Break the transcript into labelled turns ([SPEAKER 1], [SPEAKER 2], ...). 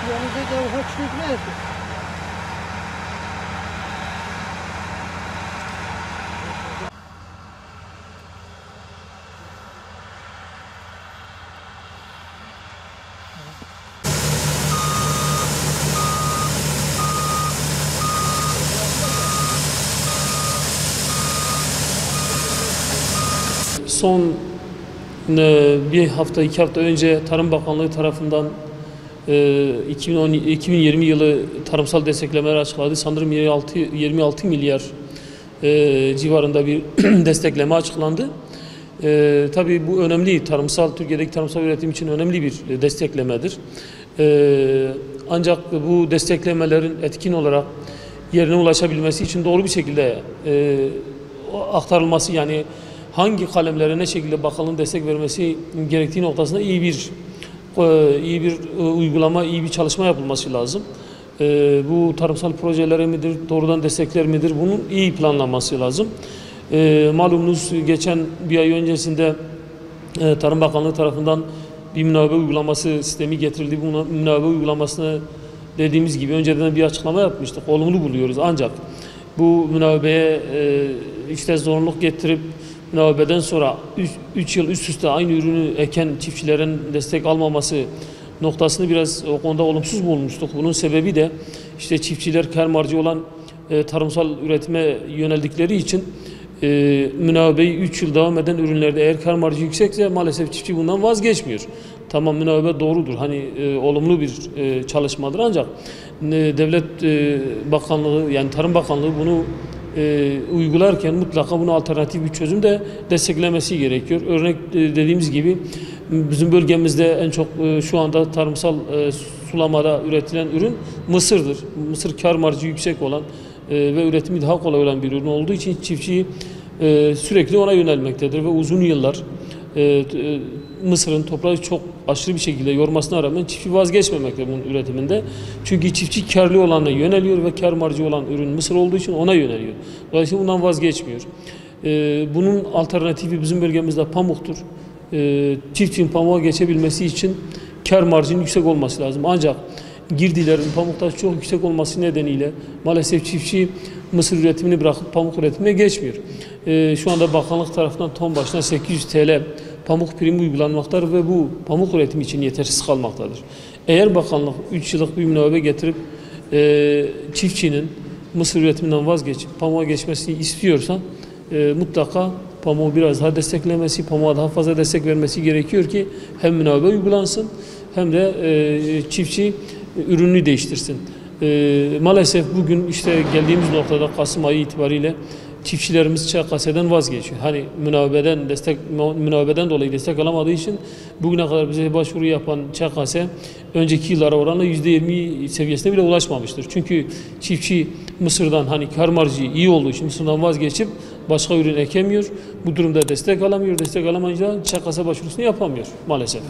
[SPEAKER 1] Yanında da ufak çürükler.
[SPEAKER 2] Son bir hafta, 2 hafta önce Tarım Bakanlığı tarafından 2020 yılı tarımsal desteklemeler açıkladı. Sanırım 26 milyar civarında bir destekleme açıklandı. Tabii bu önemli, Türkiye'deki tarımsal üretim için önemli bir desteklemedir. Ancak bu desteklemelerin etkin olarak yerine ulaşabilmesi için doğru bir şekilde aktarılması, yani hangi kalemlere ne şekilde bakanlığın destek vermesi gerektiği noktasında iyi bir uygulama, iyi bir çalışma yapılması lazım. Bu tarımsal projelere midir, doğrudan destekler midir? Bunun iyi planlanması lazım. Malumunuz geçen bir ay öncesinde Tarım Bakanlığı tarafından bir münavebe uygulaması sistemi getirildi. Bu münavebe uygulamasını dediğimiz gibi önceden bir açıklama yapmıştık. Olumlu buluyoruz. Ancak bu münavebeye işte zorunluluk getirip münavebeden sonra 3 yıl üst üste aynı ürünü eken çiftçilerin destek almaması noktasını biraz o konuda olumsuz bulmuştuk. Bunun sebebi de işte çiftçiler kâr marjı olan tarımsal üretime yöneldikleri için münavebeyi 3 yıl devam eden ürünlerde eğer kâr marjı yüksekse maalesef çiftçi bundan vazgeçmiyor. Tamam, münavebe doğrudur. Hani olumlu bir çalışmadır, ancak Devlet Bakanlığı, yani Tarım Bakanlığı bunu uygularken mutlaka bunu alternatif bir çözüm de desteklemesi gerekiyor. Örnek dediğimiz gibi bizim bölgemizde en çok şu anda tarımsal sulamada üretilen ürün mısırdır. Mısır kâr marjı yüksek olan ve üretimi daha kolay olan bir ürün olduğu için çiftçi sürekli ona yönelmektedir ve uzun yıllar Mısır'ın toprağı çok aşırı bir şekilde yormasına rağmen çiftçi vazgeçmemekte bunun üretiminde. Çünkü çiftçi kârlı olana yöneliyor ve kâr marjı olan ürün mısır olduğu için ona yöneliyor. Dolayısıyla bundan vazgeçmiyor. Bunun alternatifi bizim bölgemizde pamuktur. Çiftçinin pamuğa geçebilmesi için kâr marjının yüksek olması lazım. Ancak girdilerin pamukta çok yüksek olması nedeniyle maalesef çiftçi mısır üretimini bırakıp pamuk üretimine geçmiyor. Şu anda bakanlık tarafından ton başına 800 TL pamuk primi uygulanmaktadır ve bu pamuk üretimi için yetersiz kalmaktadır. Eğer bakanlık 3 yıllık bir münavebe getirip çiftçinin mısır üretiminden vazgeçip pamuğa geçmesini istiyorsa mutlaka pamuğu biraz daha desteklemesi, pamuğa daha fazla destek vermesi gerekiyor ki hem münavebe uygulansın hem de çiftçi ürünü değiştirsin. Maalesef bugün işte geldiğimiz noktada Kasım ayı itibariyle çiftçilerimiz ÇKS'den vazgeçiyor. Hani münavebeden dolayı destek alamadığı için bugüne kadar bize başvuru yapan ÇKS önceki yıllara oranla %20 seviyesine bile ulaşmamıştır. Çünkü çiftçi mısırdan, hani kâr marjı iyi olduğu için mısırdan vazgeçip başka ürün ekemiyor. Bu durumda destek alamıyor. Destek alamayınca ÇKS başvurusunu yapamıyor maalesef.